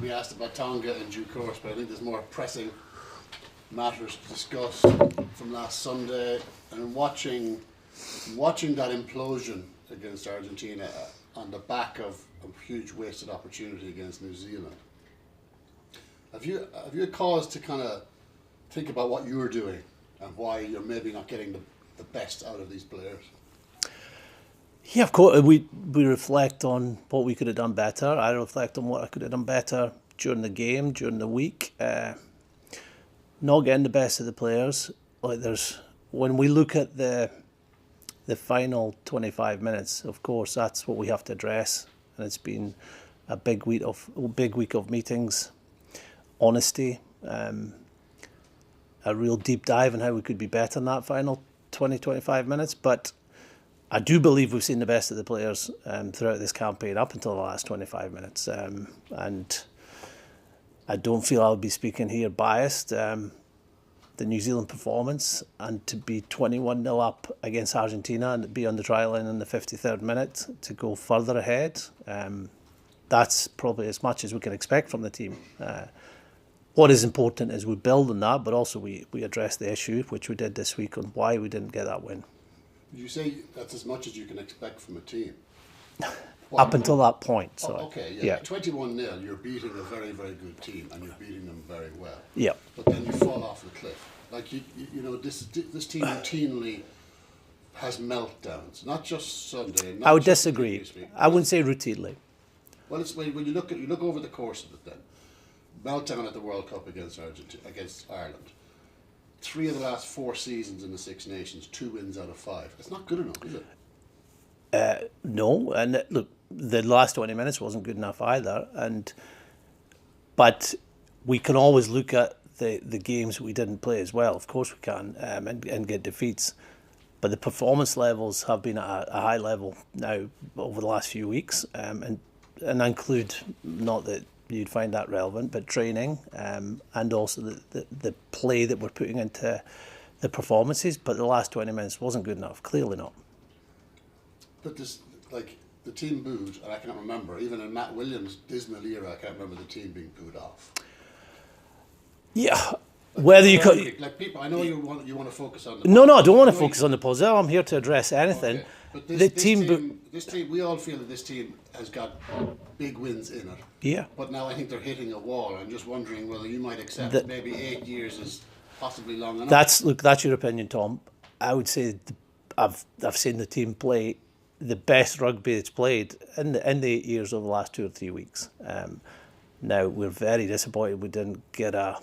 be asked about Tonga in due course, but I think there's more pressing matters to discuss from last Sunday. And watching that implosion against Argentina on the back of a huge wasted opportunity against New Zealand, have you cause to kind of think about what you're doing and why you're maybe not getting the best out of these players? Yeah, of course. We reflect on what we could have done better. I reflect on what I could have done better during the game, during the week. Not getting the best of the players. When we look at the final 25 minutes, of course, that's what we have to address. And it's been a big week of meetings, honesty, a real deep dive on how we could be better in that final 20-25 minutes. But I do believe we've seen the best of the players throughout this campaign up until the last 25 minutes. And I don't feel I'll be speaking here biased. The New Zealand performance, and to be 21-0 up against Argentina and be on the try line in the 53rd minute to go further ahead, that's probably as much as we can expect from the team. What is important is we build on that, but also we address the issue, which we did this week, on why we didn't get that win. You say that's as much as you can expect from a team. Up until that point. So, okay, yeah. 21-0, you're beating a very, very good team, and you're beating them very well. Yeah. But then you fall off the cliff. Like, you know, this team routinely has meltdowns, not just Sunday. I would disagree. I wouldn't say routinely. Well, it's when you look over the course of it. Then meltdown at the World Cup against Ireland. 3 of the last 4 seasons in the Six Nations, 2 wins out of 5. It's not good enough, is it? No, and look, the last 20 minutes wasn't good enough either. But we can always look at the games we didn't play as well. Of course we can, and get defeats. But the performance levels have been at a high level now over the last few weeks, and I include, not that you'd find that relevant, but training, and also the play that we're putting into the performances. But the last 20 minutes wasn't good enough, clearly not. But this, like, the team booed, and I can't remember, even in Matt Williams' dismal era, I can't remember the team being booed off. Yeah, whether you could... Like, people, I know you want to focus on the... No, I don't want to focus on the positive. I'm here to address anything. Okay. But this team, we all feel that this team has got big wins in it. Yeah. But now I think they're hitting a wall. I'm just wondering whether you might accept that maybe 8 years is possibly long enough. That's your opinion, Tom. I would say I've seen the team play the best rugby it's played in the 8 years over the last 2 or 3 weeks. Now, we're very disappointed we didn't get a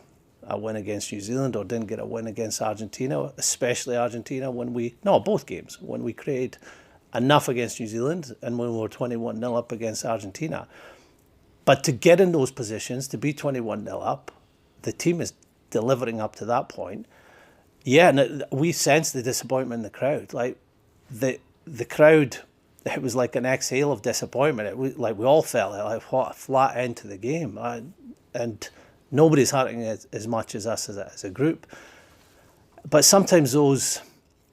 win against New Zealand, or didn't get a win against Argentina, especially Argentina both games, when we created enough against New Zealand and when we were 21-0 up against Argentina. But to get in those positions, to be 21-0 up, the team is delivering up to that point. Yeah, and we sensed the disappointment in the crowd. Like, the crowd, it was like an exhale of disappointment. We all felt like, what a flat end to the game. And nobody's hurting it as much as us as a group. But sometimes those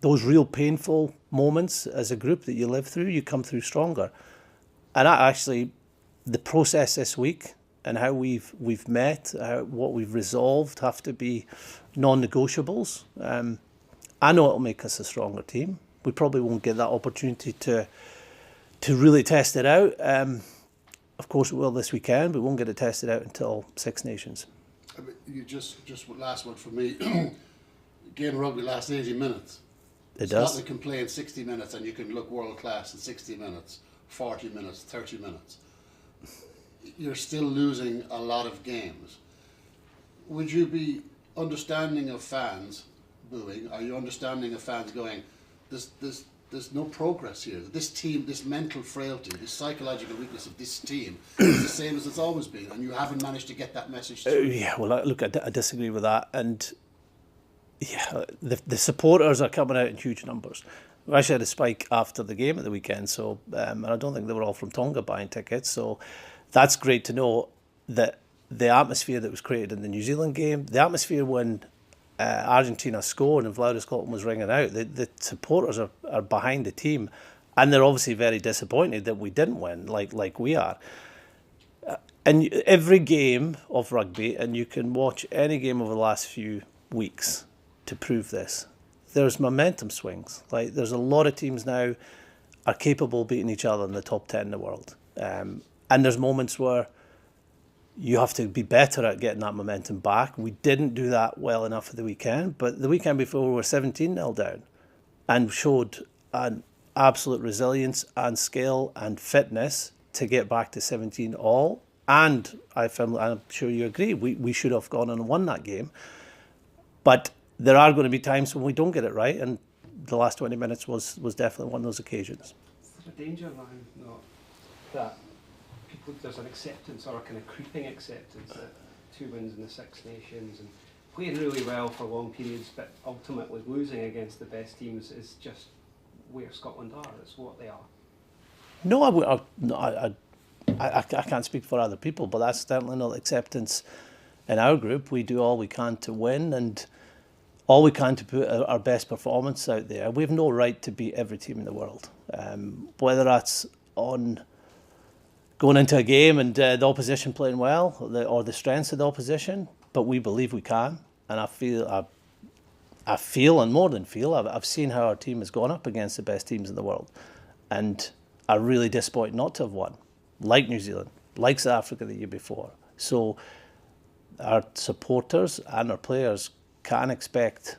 real painful moments as a group that you live through, you come through stronger. And the process this week and how we've met, what we've resolved, have to be non-negotiables. I know it'll make us a stronger team. We probably won't get that opportunity to really test it out. Of course, we will this weekend, but we won't get it tested out until Six Nations. I mean, you just last one for me. Game of rugby lasts 80 minutes. It does. Scotland can play in 60 minutes, and you can look world class in 60 minutes, 40 minutes, 30 minutes. You're still losing a lot of games. Would you be understanding of fans booing? Are you understanding of fans going, there's no progress here? This team, this mental frailty, this psychological weakness of this team is the same as it's always been, and you haven't managed to get that message through. Yeah, well, look, I disagree with that. And yeah, the supporters are coming out in huge numbers. We actually had a spike after the game at the weekend, so and I don't think they were all from Tonga buying tickets, so that's great to know that the atmosphere that was created in the New Zealand game, the atmosphere when Argentina scored and Vlad Scotland was ringing out, the supporters are behind the team, and they're obviously very disappointed that we didn't win like we are. And every game of rugby, and you can watch any game over the last few weeks to prove this, there's momentum swings. Like, there's a lot of teams now are capable of beating each other in the top 10 in the world. And there's moments where you have to be better at getting that momentum back. We didn't do that well enough at the weekend, but the weekend before we were 17-0 down and showed an absolute resilience and skill and fitness to get back to 17 all. And I'm sure you agree, we should have gone and won that game. But there are going to be times when we don't get it right, and the last 20 minutes was definitely one of those occasions. Is there a danger, man, not that people, there's an acceptance or a kind of creeping acceptance that 2 wins in the Six Nations and playing really well for long periods, but ultimately losing against the best teams is just where Scotland are. It's what they are. No, I can't speak for other people, but that's certainly not acceptance in our group. We do all we can to win and all we can to put our best performance out there. We have no right to beat every team in the world, whether that's on going into a game and the opposition playing well or the strengths of the opposition, but we believe we can. And I feel, and more than feel, I've seen how our team has gone up against the best teams in the world and are really disappointed not to have won, like New Zealand, like South Africa the year before. So our supporters and our players can expect,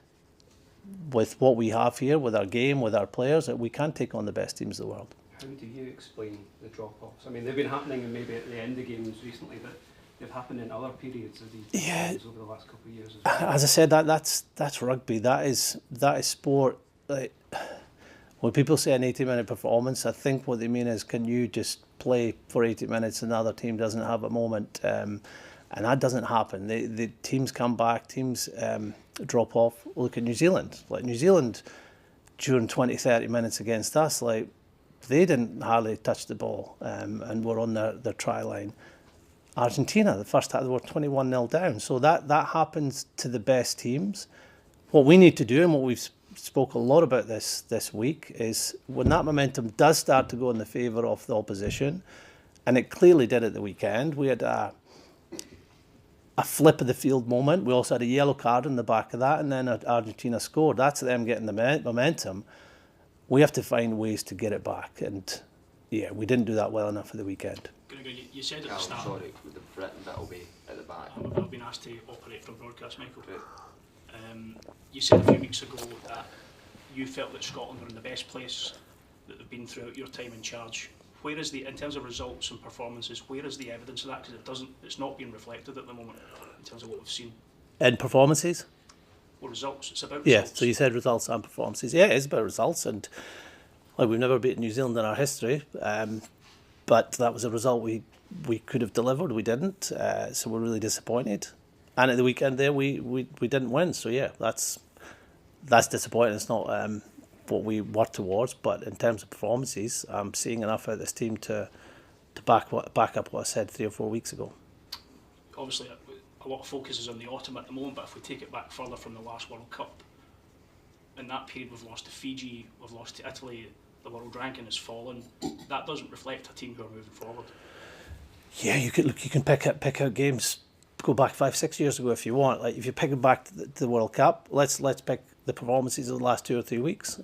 with what we have here, with our game, with our players, that we can take on the best teams of the world. How do you explain the drop-offs? I mean, they've been happening maybe at the end of games recently, but they've happened in other periods of these games over the last couple of years as well. As I said, that's rugby. That is sport. Like, when people say an 80-minute performance, I think what they mean is, can you just play for 80 minutes and the other team doesn't have a moment? And that doesn't happen. The teams come back, teams drop off. Look at New Zealand. Like, New Zealand, during 20, 30 minutes against us, like, they didn't hardly touch the ball and were on their try line. Argentina, the first half, they were 21-0 down. So that happens to the best teams. What we need to do, and what we've spoke a lot about this week, is when that momentum does start to go in the favour of the opposition, and it clearly did at the weekend. We had a flip of the field moment. We also had a yellow card in the back of that, and then Argentina scored. That's them getting the momentum. We have to find ways to get it back, and yeah, we didn't do that well enough for the weekend. Gregor, you said at the start. Sorry, with the Britain that'll be at the back. I've been asked to operate from broadcast, Michael. You said a few weeks ago that you felt that Scotland were in the best place that they've been throughout your time in charge. Where is in terms of results and performances, where is the evidence of that? Because it's not being reflected at the moment in terms of what we've seen. In performances? Well, results. It's about results. Yeah, so you said results and performances. Yeah, it is about results, and like, we've never beaten New Zealand in our history, but that was a result we could have delivered. We didn't, so we're really disappointed. And at the weekend there, we didn't win. So yeah, that's disappointing. It's not what we worked towards, but in terms of performances, I'm seeing enough out of this team to back up what I said 3 or 4 weeks ago. Obviously, a lot of focus is on the autumn at the moment, but if we take it back further from the last World Cup, in that period we've lost to Fiji, we've lost to Italy, the world ranking has fallen. That doesn't reflect a team who are moving forward. Yeah, you can pick out games, go back 5-6 years ago if you want. Like, if you're picking back the World Cup, let's pick the performances of the last 2 or 3 weeks.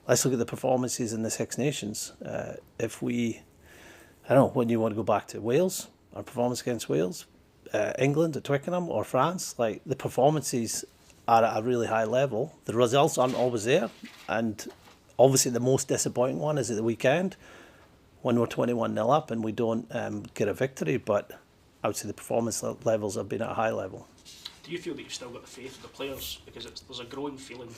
Let's look at the performances in the Six Nations. I don't know, when you want to go back to Wales, our performance against Wales, England at Twickenham, or France, like, the performances are at a really high level. The results aren't always there, and obviously the most disappointing one is at the weekend when we're 21-0 up and we don't get a victory, but I would say the performance levels have been at a high level. Do you feel that you've still got the faith of the players? Because there's a growing feeling,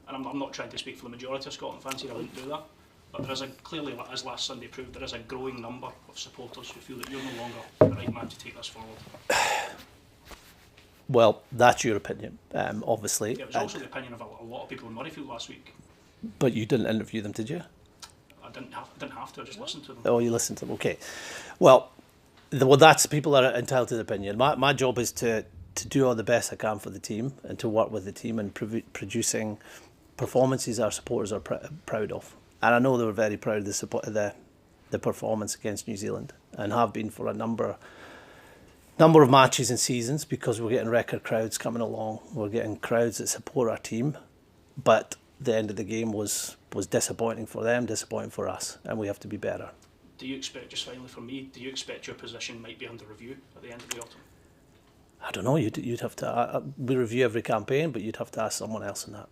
and I'm not trying to speak for the majority of Scotland fans here, I wouldn't do that, but there is clearly, as last Sunday proved, there is a growing number of supporters who feel that you're no longer the right man to take this forward. Well, that's your opinion, obviously. Yeah, it was also the opinion of a lot of people in Murrayfield last week. But you didn't interview them, did you? I didn't have to, I just listened to them. Oh, you listened to them, okay. Well, that's, people are entitled to their opinion. My job is to do all the best I can for the team and to work with the team and producing performances our supporters are proud of. And I know they were very proud of the performance against New Zealand. and have been for a number of matches and seasons, because we're getting record crowds coming along. We're getting crowds that support our team, but the end of the game was disappointing for them, disappointing for us, and we have to be better. Do you expect, just finally for me, do you expect your position might be under review at the end of the autumn? I don't know. You'd have to. We review every campaign, but you'd have to ask someone else in that.